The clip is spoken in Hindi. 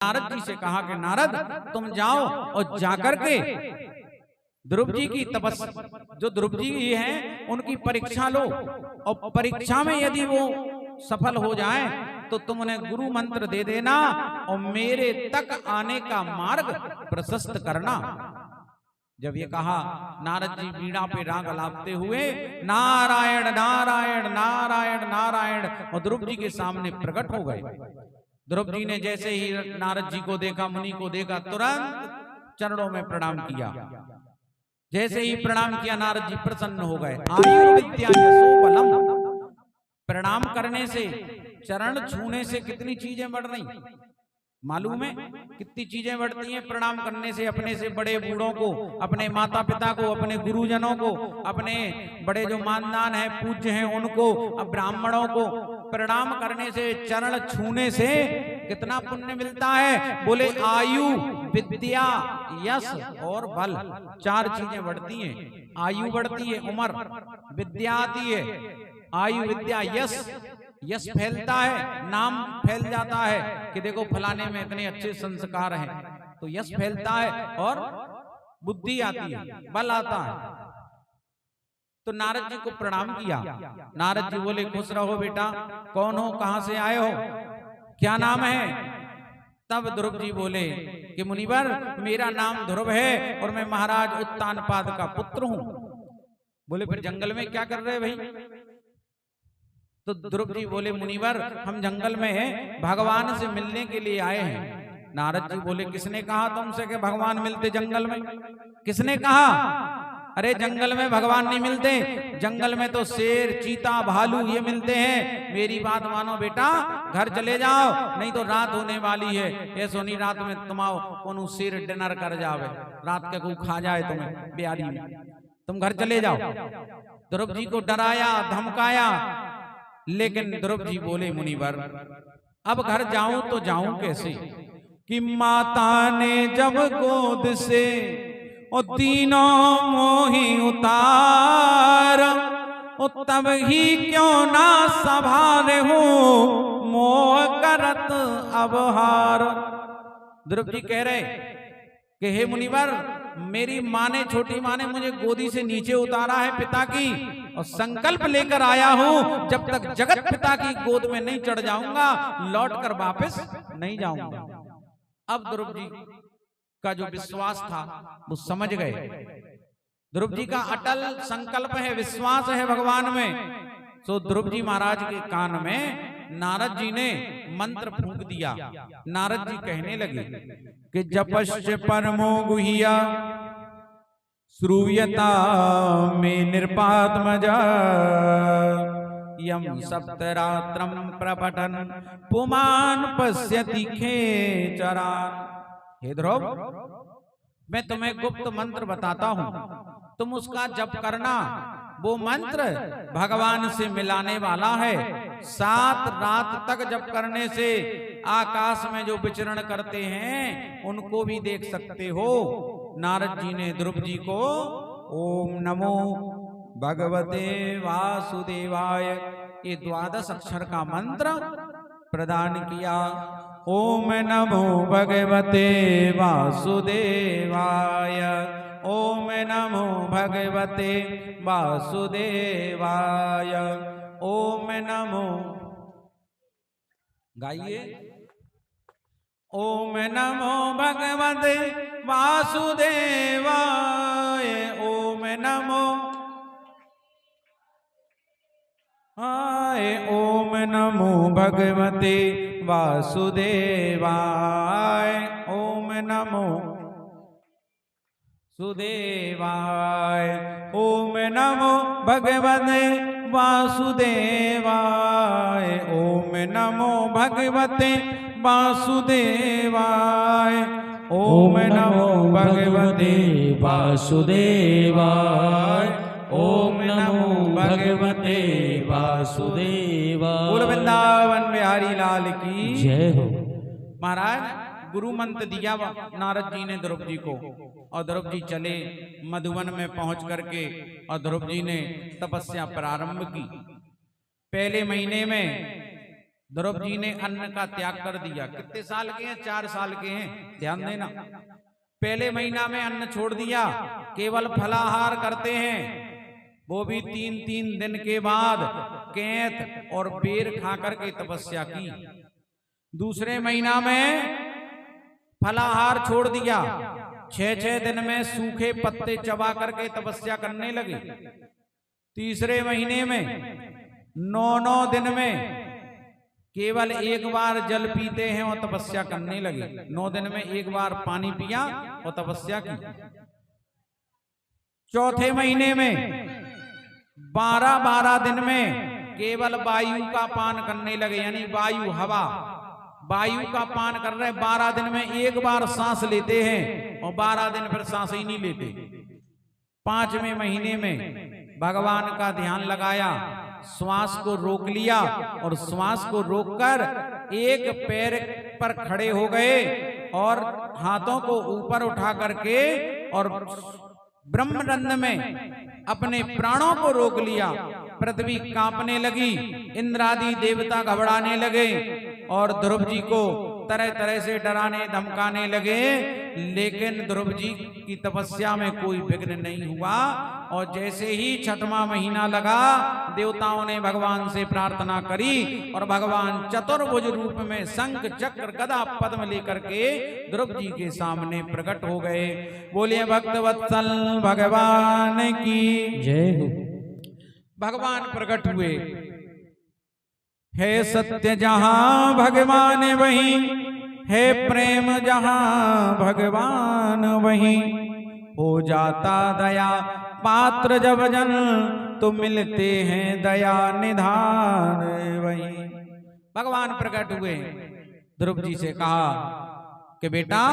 नारद जी से कहा कि नारद तुम जाओ और जाकर के ध्रुव जी की तपस्या, जो ध्रुव जी हैं उनकी परीक्षा लो, और परीक्षा में यदि वो सफल हो जाए तो तुम उन्हें गुरु मंत्र दे देना और मेरे तक आने का मार्ग प्रशस्त करना। जब ये कहा, नारद जी वीणा पे राग अलापते हुए नारायण नारायण नारायण नारायण और ध्रुव जी के सामने प्रकट हो गए। ध्रुव जी ने जैसे ही नारद जी को देखा, मुनि को देखा, तुरंत चरणों में प्रणाम किया। जैसे ही प्रणाम किया, नारद जी प्रसन्न हो गए। आयुर्विद्या यशो बलम, प्रणाम करने से, चरण छूने से कितनी चीजें बढ़ रही मालूम है? कितनी चीजें बढ़ती हैं प्रणाम करने से। अपने से बड़े बूढ़ों को, अपने माता पिता को, अपने गुरुजनों को, अपने बड़े जो मानदान है, पूज्य हैं उनको, अब ब्राह्मणों को प्रणाम करने से, चरण छूने से कितना पुण्य मिलता है। बोले आयु विद्या यश और बल, चार चीजें बढ़ती हैं। आयु बढ़ती है, उम्र, विद्या आती है, आयु विद्या यश, यश फैलता है, नाम फैल जाता है कि देखो फलाने में इतने अच्छे संस्कार हैं, तो यश फैलता है, और बुद्धि आती है, बल आता है। तो नारद जी को प्रणाम किया। नारद जी बोले खुश रहो बेटा, कौन हो, कहां से आए हो, क्या नाम है? तब ध्रुव जी बोले कि मुनिवर मेरा नाम ध्रुव है और मैं महाराज उत्तानपाद का पुत्र हूं। बोले फिर जंगल में क्या कर रहे भाई? तो ध्रुव जी बोले मुनिवर हम जंगल में भगवान से मिलने के लिए आए हैं। नारद जी बोले किसने कहा तुमसे कि भगवान मिलते जंगल में? किसने कहा? अरे जंगल में भगवान नहीं मिलते, जंगल में तो शेर, चीता, भालू ये मिलते हैं। मेरी बात मानो बेटा, घर चले जाओ, नहीं तो रात होने वाली है। ये सोनी रात में तुम आओ, कौन शेर डिनर कर जावे, रात के कोई खा जाए तुम्हें बिहारी में, तुम घर चले जाओ। ध्रुव जी को डराया, धमकाया, लेकिन ध्रुव जी बोले मुनिवर अब घर जाऊं तो जाऊं कैसे? कि माता ने जब गोद से और तीनों मोही उतार, तब ही क्यों ना संभाले हो मोह करत अब हार। ध्रुव जी कह रहे कि हे मुनिवर मेरी माँ ने, छोटी माँ ने मुझे गोदी से नीचे उतारा है पिता की, और संकल्प लेकर आया हूं जब तक जगत पिता की गोद में नहीं चढ़ जाऊंगा लौटकर वापस नहीं जाऊंगा। अब ध्रुव जी का जो विश्वास था वो समझ गए। ध्रुव जी का अटल संकल्प है, विश्वास है भगवान में। तो ध्रुव जी महाराज के कान में नारद जी ने मंत्र फूंक दिया। नारद जी कहने लगे कि जपश्च परमो गुह्या श्रूयता में निरपात्मजा यम सप्तरात्रम प्रपठन पुमान पश्यति खेचरान। हे ध्रुव मैं तुम्हें गुप्त मंत्र बताता हूं, तुम उसका जप करना। वो मंत्र भगवान से मिलाने वाला है। 7 रात तक जप करने से आकाश में जो विचरण करते हैं उनको भी देख सकते हो। नारद जी ने ध्रुव जी को ओम नमो भगवते वासुदेवाय ये 12 अक्षर का मंत्र प्रदान किया। ओम नमो भगवते वासुदेवाय, ओम नमो भगवते वासुदेवाय, ओम नमो, गाइए, ओम नमो भगवते वासुदेवाय, ओम नमो ओम नमो भगवते वासुदेवाय, ओम नमो सुदेवाय, ओम नमो भगवते वासुदेवाय, ओम नमो भगवते वासुदेवाय, ओम नमो भगवते वासुदेवाय, ओम नमो भगवते वासुदेवाय। बोल वृंदावन बिहारी लाल की जय हो। महाराज गुरु मंत्र दिया नारद जी ने ध्रुव जी को, और ध्रुव जी चले मधुवन में पहुंच करके, और ध्रुव जी ने तपस्या प्रारंभ की। पहले महीने में ध्रुव जी ने अन्न का त्याग कर दिया। कितने साल के हैं? 4 साल के हैं, ध्यान देना। पहले महीना में अन्न छोड़ दिया, केवल फलाहार करते हैं, वो भी 3-3 दिन के बाद कैंथ और बेर खा करके तपस्या की। दूसरे महीना में फलाहार छोड़ दिया, 6-6 दिन में सूखे पत्ते चबा करके तपस्या करने लगे। तीसरे महीने में 9-9 दिन में केवल एक बार जल पीते हैं और तपस्या करने लगे। 9 दिन में एक बार पानी पिया और तपस्या की। चौथे महीने में 12-12 दिन में केवल वायु का पान करने लगे, यानी वायु हवा, वायु का पान कर रहे। 12 दिन में एक बार सांस लेते हैं और 12 दिन फिर सांस ही नहीं लेते। 5वें महीने में भगवान का ध्यान लगाया, श्वास को रोक लिया और श्वास को रोककर एक पैर पर खड़े हो गए और हाथों को ऊपर उठा करके और ब्रह्मरंध्र में अपने प्राणों को रोक लिया। पृथ्वी कांपने लगी, इंद्र आदि देवता घबराने लगे और ध्रुव जी को तरह तरह से डराने धमकाने लगे। लेकिन ध्रुव जी की तपस्या में कोई विघ्न नहीं हुआ। और जैसे ही 6वां महीना लगा, देवताओं ने भगवान से प्रार्थना करी और भगवान चतुर्भुज रूप में शंख चक्र गदा पद्म लेकर के ध्रुव जी के सामने प्रकट हो गए। बोलिए भक्तवत्सल भगवान की जय हो। भगवान प्रकट हुए। है सत्य जहां भगवान वहीं, है प्रेम जहां भगवान वहीं, हो जाता दया पात्र जब जन, तो मिलते हैं दया निधान वहीं। भगवान प्रकट हुए, ध्रुव जी से कहा कि बेटा